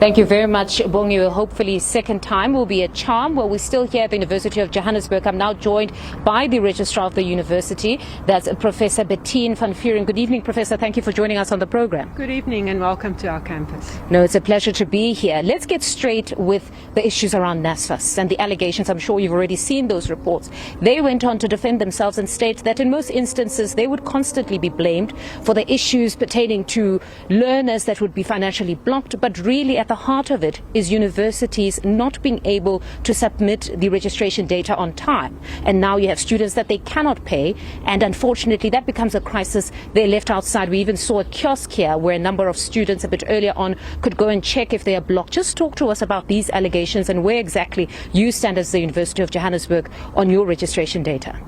Thank you very much, Bongiwe. Hopefully second time will be a charm. Well, we're still here at the University of Johannesburg. I'm now joined by the Registrar of the University. That's Professor Bettine van Vuuren. Good evening, Professor. Thank you for joining us on the program. Good evening and welcome to our campus. No, it's a pleasure to be here. Let's get straight with the issues around NSFAS and the allegations. I'm sure you've already seen those reports. They went on to defend themselves and state that in most instances they would constantly be blamed for the issues pertaining to learners that would be financially blocked, but really at the heart of it is universities not being able to submit the registration data on time. And now you have students that they cannot pay, and unfortunately that becomes a crisis. They're left outside. We even saw a kiosk here where a number of students a bit earlier on could go and check if they are blocked. Just talk to us about these allegations and where exactly you stand as the University of Johannesburg on your registration data.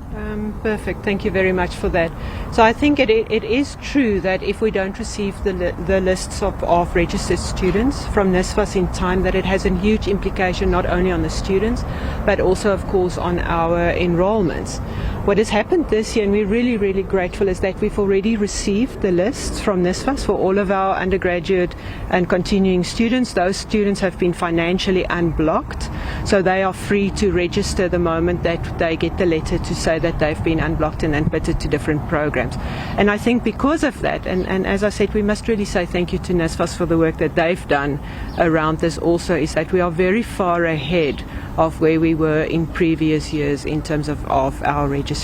Perfect. Thank you very much for that. So I think it is true that if we don't receive the lists of registered students from NSFAS in time, that it has a huge implication not only on the students but also of course on our enrollments. What has happened this year, and we're really, really grateful, is that we've already received the lists from NSFAS for all of our undergraduate and continuing students. Those students have been financially unblocked, so they are free to register the moment that they get the letter to say that they've been unblocked and admitted to different programs. And I think because of that, and as I said, we must really say thank you to NSFAS for the work that they've done around this also, is that we are very far ahead of where we were in previous years in terms of our registrations.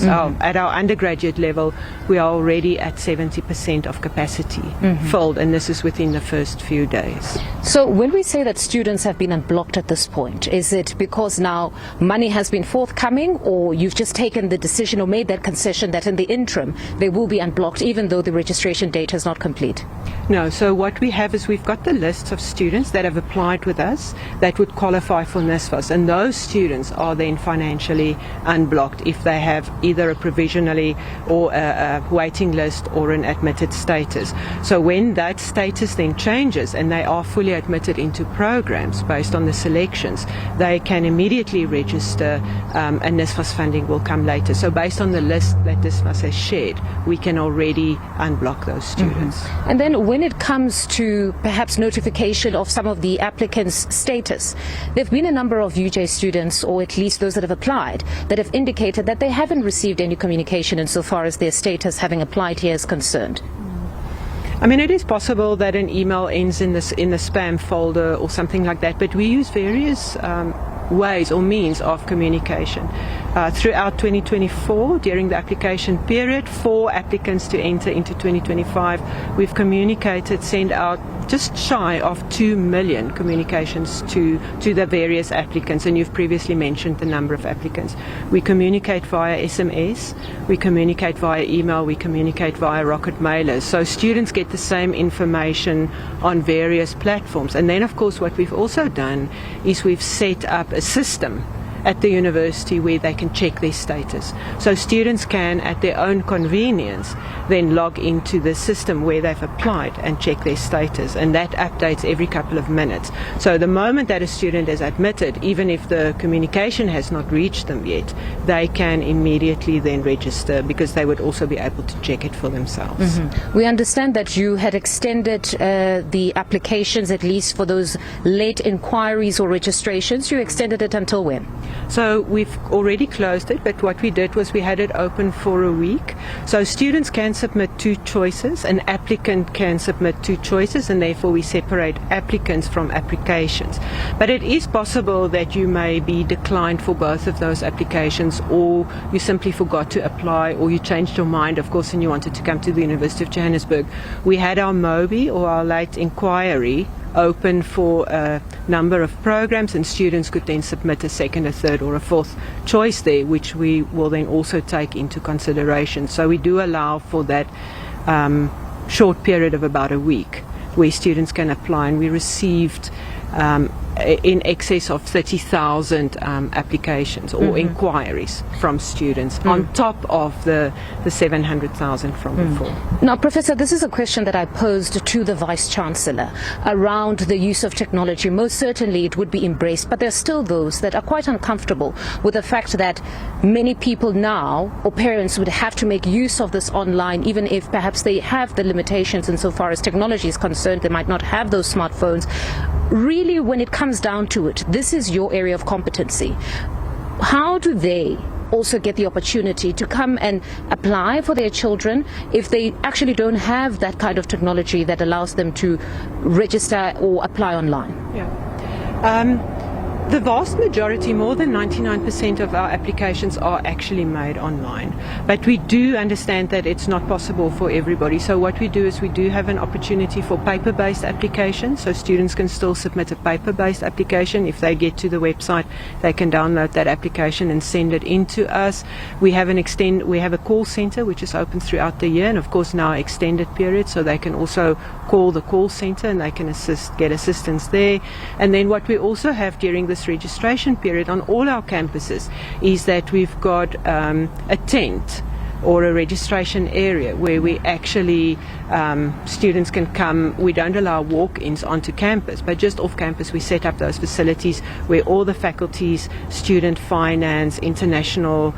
Mm-hmm. At our undergraduate level, we are already at 70% of capacity filled, and this is within the first few days. So when we say that students have been unblocked at this point, is it because now money has been forthcoming, or you've just taken the decision or made that concession that in the interim they will be unblocked even though the registration data is not complete? No, so what we have is we've got the lists of students that have applied with us that would qualify for NSFAS, and those students are then financially unblocked if they have either a provisionally or a waiting list or an admitted status. So when that status then changes and they are fully admitted into programs based on the selections, they can immediately register, and NSFAS funding will come later. So based on the list that NSFAS has shared, we can already unblock those students. And then when it comes to perhaps notification of some of the applicants' status, there have been a number of UJ students, or at least those that have applied, that have indicated that they haven't received any communication insofar as their status having applied here is concerned. I mean, it is possible that an email ends in the spam folder or something like that, but we use various ways or means of communication. Throughout 2024, during the application period, for applicants to enter into 2025, we've sent out just shy of 2 million communications to the various applicants, and you've previously mentioned the number of applicants. We communicate via SMS, we communicate via email, we communicate via rocket mailers, so students get the same information on various platforms. And then of course what we've also done is we've set up a system at the university where they can check their status. So students can, at their own convenience, then log into the system where they've applied and check their status, and that updates every couple of minutes. So the moment that a student is admitted, even if the communication has not reached them yet, they can immediately then register, because they would also be able to check it for themselves. We understand that you had extended the applications, at least for those late inquiries or registrations. You extended it until when? So we've already closed it, but what we did was we had it open for a week. So students can submit 2 choices, an applicant can submit 2 choices, and therefore we separate applicants from applications. But it is possible that you may be declined for both of those applications, or you simply forgot to apply, or you changed your mind, of course, and you wanted to come to the University of Johannesburg. We had our MOBI, or our late inquiry, open for a number of programs, and students could then submit a second, a third or a fourth choice there, which we will then also take into consideration. So we do allow for that short period of about a week where students can apply, and we received in excess of 30,000 applications or inquiries from students on top of the 700,000 from before. Now, Professor, this is a question that I posed to the Vice-Chancellor around the use of technology. Most certainly it would be embraced, but there are still those that are quite uncomfortable with the fact that many people now, or parents, would have to make use of this online, even if perhaps they have the limitations insofar as technology is concerned. They might not have those smartphones. really, when it comes down to it, this is your area of competency. How do they also get the opportunity to come and apply for their children if they actually don't have that kind of technology that allows them to register or apply online? The vast majority, more than 99% of our applications are actually made online. But we do understand that it's not possible for everybody. So what we do is we do have an opportunity for paper-based applications. So students can still submit a paper-based application. If they get to the website, they can download that application and send it in to us. We have a call center which is open throughout the year, and of course now extended period, so they can also call the call center and they can get assistance there. And then what we also have during this registration period on all our campuses is that we've got a tent or a registration area where we actually students can come. We don't allow walk-ins onto campus, but just off campus we set up those facilities where all the faculties, student finance, international,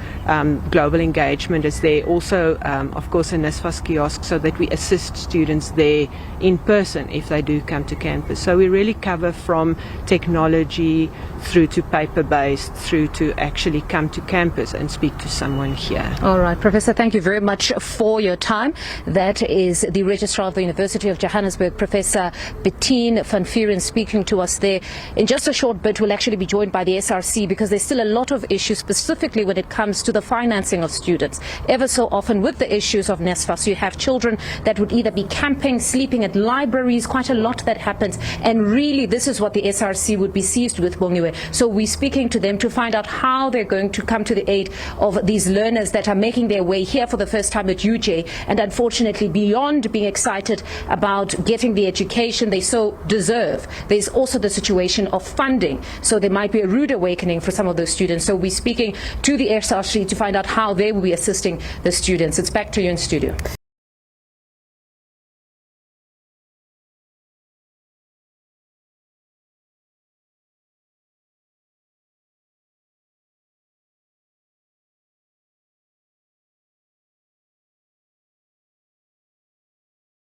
global engagement is there. Also, of course, a NSFAS kiosk so that we assist students there in person if they do come to campus. So we really cover from technology through to paper-based, through to actually come to campus and speak to someone here. All right, Professor, thank you very much for your time. That is the Registrar of the University of Johannesburg, Professor Bettine van Vuuren, speaking to us there. In just a short bit, we'll actually be joined by the SRC because there's still a lot of issues, specifically when it comes to the financing of students. Ever so often with the issues of NSFAS, you have children that would either be camping, sleeping at libraries, quite a lot that happens, and really this is what the SRC would be seized with, Bongiwe. So we're speaking to them to find out how they're going to come to the aid of these learners that are making their way here for the first time at UJ, and unfortunately beyond being excited about getting the education they so deserve, there's also the situation of funding. So there might be a rude awakening for some of those students. So we're speaking to the SRC to find out how they will be assisting the students. It's back to you in studio.